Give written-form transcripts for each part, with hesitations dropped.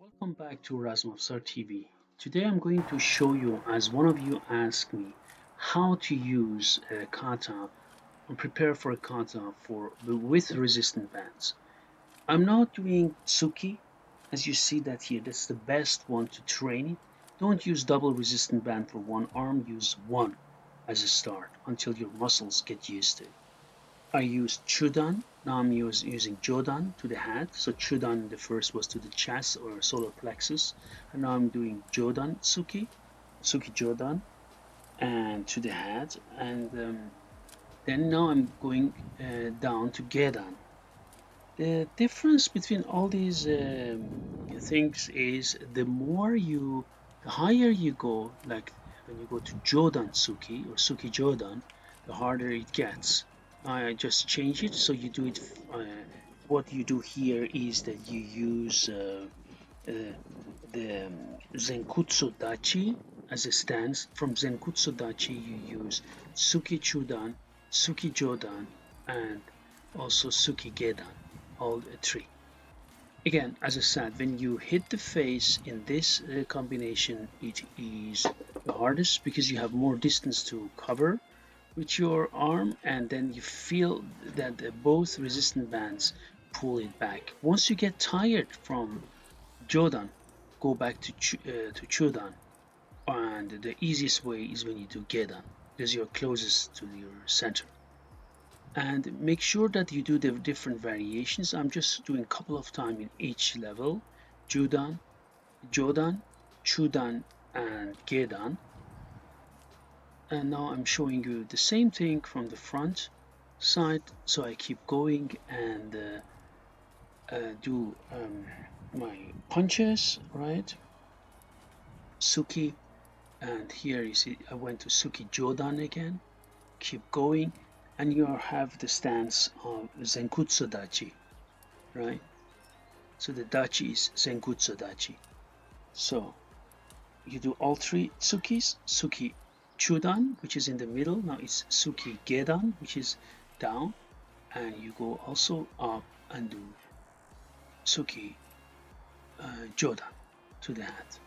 Welcome back to Razmavsar TV. Today I'm going to show you, as one of you asked me, how to use a kata and prepare for a kata with resistant bands. I'm not doing tsuki, as you see that here. That's the best one to train it. Don't use double resistant band for one arm. Use one as a start until your muscles get used to it. I used Chudan. Now I'm using Jodan to the head. So Chudan, the first was to the chest or solar plexus. And now I'm doing Jodan Suki Jodan, and to the head. And then now I'm going down to Gedan. The difference between all these things is the higher you go, like when you go to Jodan Suki or Suki Jodan, the harder it gets. I just change it so you do it. What you do here is that you use the Zenkutsu Dachi as a stance. From Zenkutsu Dachi, you use Suki Chudan, Suki Jodan, and also Suki Gedan, all three. Again, as I said, when you hit the face in this combination, it is the hardest because you have more distance to cover with your arm, and then you feel that both resistant bands pull it back. Once you get tired from Jodan, go back to Chudan, and the easiest way is when you do Gedan because you're closest to your center. And make sure that you do the different variations. I'm just doing a couple of times in each level: Judan, Jodan, Chudan, and Gedan. And now I'm showing you the same thing from the front side. So I keep going and do my punches, right? Suki, and here you see I went to Suki Jodan again. Keep going, and you have the stance of Zenkutsu Dachi, right? So the Dachi is Zenkutsu Dachi. So you do all three Tsukis: Suki Chudan, which is in the middle. Now it's Suki Gedan, which is down, and you go also up and do Suki Jodan to the head.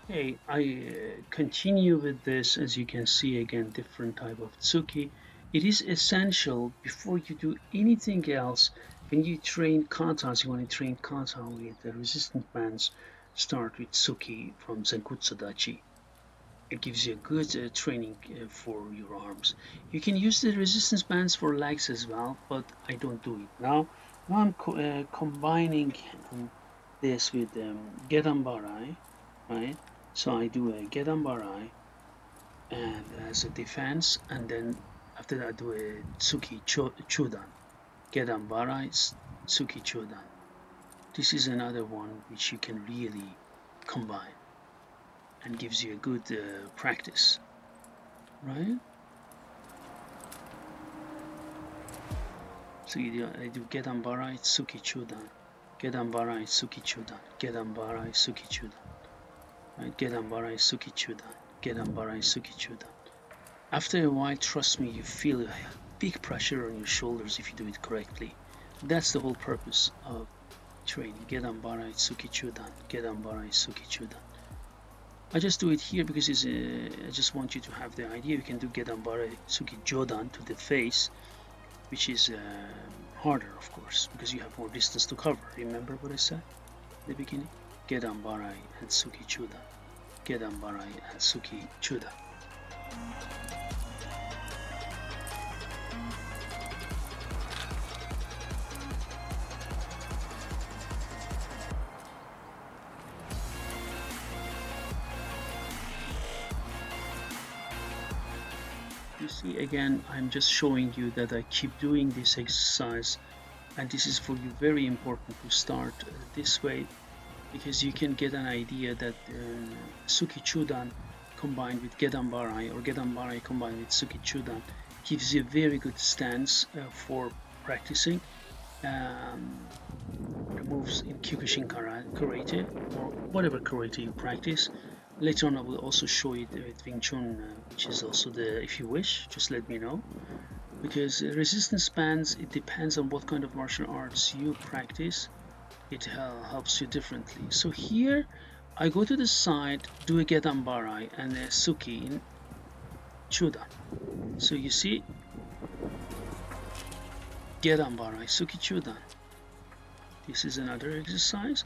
Okay, I continue with this. As you can see, again, different type of tsuki. It is essential before you do anything else. When you train katas, you want to train kata with the resistant bands. Start with tsuki from Zenkutsu Dachi. It gives you a good training for your arms. You can use the resistance bands for legs as well, but I don't do it now. Now I'm combining this with Gedan Barai, right? So I do a Gedan Barai and as a defense, and then after that I do a Tsuki Chudan. Gedan Barai, Tsuki Chudan. This is another one which you can really combine and gives you a good practice, right? So I do Gedan Barai, Tsuki Chudan, Gedan Barai, Tsuki Chudan, Gedan Barai, Tsuki Chudan, right? Gedan Barai, Tsuki Chudan, Gedan Barai, Tsuki Chudan. After a while, trust me, you feel a big pressure on your shoulders if you do it correctly. That's the whole purpose of training. Gedan Barai, Tsuki Chudan, Gedan Barai, Tsuki Chudan. I just do it here because I just want you to have the idea. You can do Gedan Barai, Tsuki Jodan to the face, which is harder, of course, because you have more distance to cover. Remember what I said at the beginning? Gedan Barai and Tsuki Chudan. Gedan Barai and Tsuki Chudan. You see, again, I'm just showing you that I keep doing this exercise, and this is for you very important to start this way, because you can get an idea that Suki Chudan combined with Gedan Barai or Gedan Barai combined with Suki Chudan gives you a very good stance for practicing moves in Kyokushin Karate or whatever karate you practice. Later on, I will also show you the Wing Chun, which is also the, if you wish, just let me know. because resistance bands, it depends on what kind of martial arts you practice. It helps you differently. So here I go to the side, do a Gedanbarai and a Suki in Chudan. So you see, Gedanbarai, Suki Chudan. This is another exercise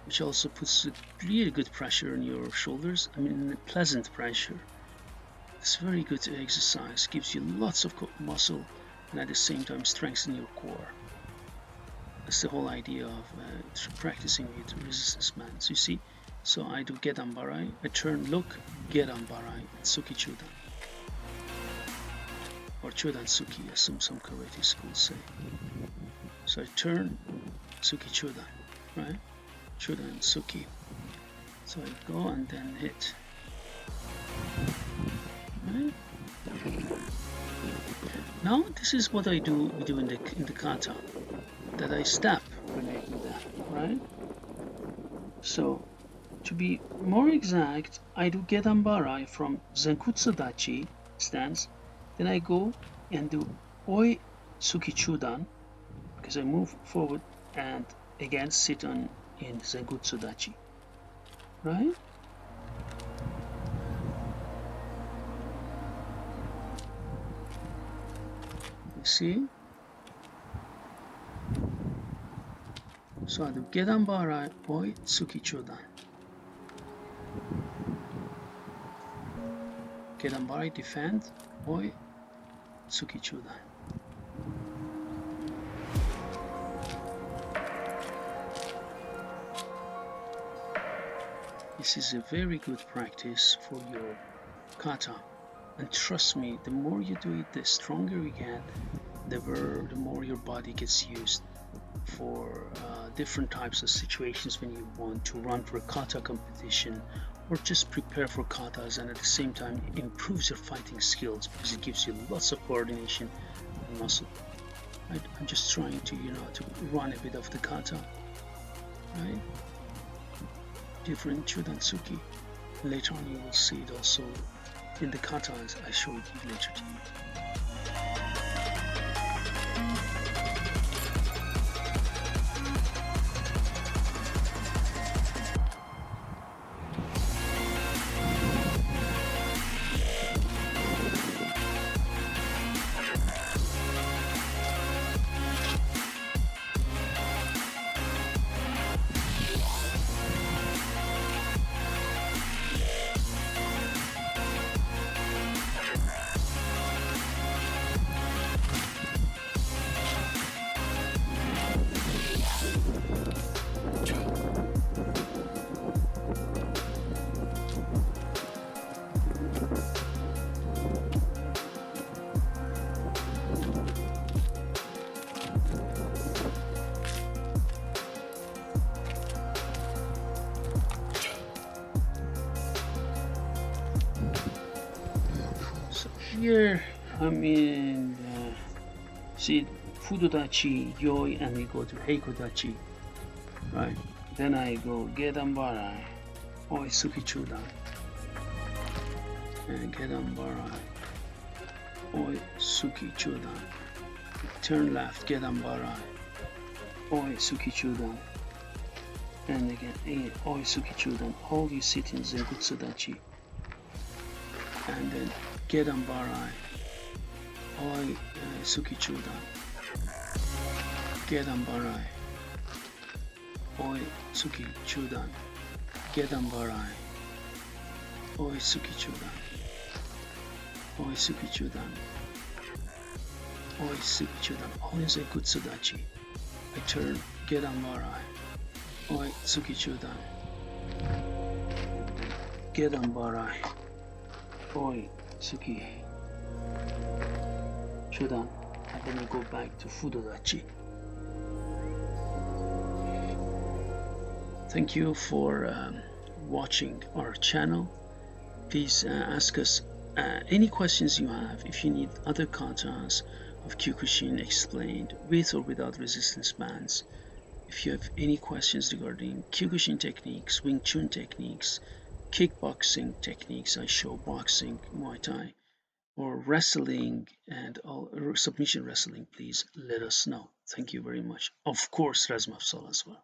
which also puts really good pressure on your shoulders. I mean, pleasant pressure. It's very good exercise, gives you lots of muscle and at the same time strengthen your core. That's the whole idea of practicing with resistance bands. You see, so I do Gedanbarai, I turn, look, Gedanbarai, Suki Chudan, or Chudan Suki, as some karate schools say. So I turn, Suki Chudan, right? Chudan Suki. So I go and then hit. Right? Now this is what I do. We do in the kata, that I step when I do that, right? So to be more exact, I do Gedanbarai from Zenkutsu Dachi stance, then I go and do Oi Tsuki Chudan because I move forward and again sit on in Zenkutsu Dachi, right? You see? So I do Gedanbarai Oi Tsuki Chudan. Gedanbarai defend Oi Tsuki Chudan. This is a very good practice for your kata. And trust me, the more you do it, the stronger you get, the more your body gets used for different types of situations when you want to run for a kata competition or just prepare for katas, and at the same time it improves your fighting skills because it gives you lots of coordination and muscle. I'm just trying to to run a bit of the kata, right? Different Chudantsuki. Later on you will see it also in the katas I showed you later to you. Here I'm in, see, Fudodachi, Yoi, and we go to Heikodachi, right? Then I go Gedanbarai, Oi Suki Chudan, and Gedanbarai, Oi Suki Chudan. Turn left, Gedanbarai, Oi Suki Chudan, and again, Oi Suki Chudan. All you sit in Zenkutsu Dachi, and then Gedanbarai, Oi Suki Chudan, Gedanbarai, Oi Suki Chudan, Gedanbarai, Oi Suki Chudan, Oi Suki Chudan, Oi Suki Chudan. All in Zenkutsu Dachi. I turn, Gedanbarai, Oi Suki Chudan, Gedanbarai, Oi Suki Chudan, and then I go back to Fudodachi. Thank you for watching our channel. Please ask us any questions you have. If you need other katas of Kyokushin explained with or without resistance bands, if you have any questions regarding Kyokushin techniques, Wing Chun techniques, kickboxing techniques, I show boxing, Muay Thai, or wrestling and all, or submission wrestling, please let us know. Thank you very much. Of course, Razmafsal as well.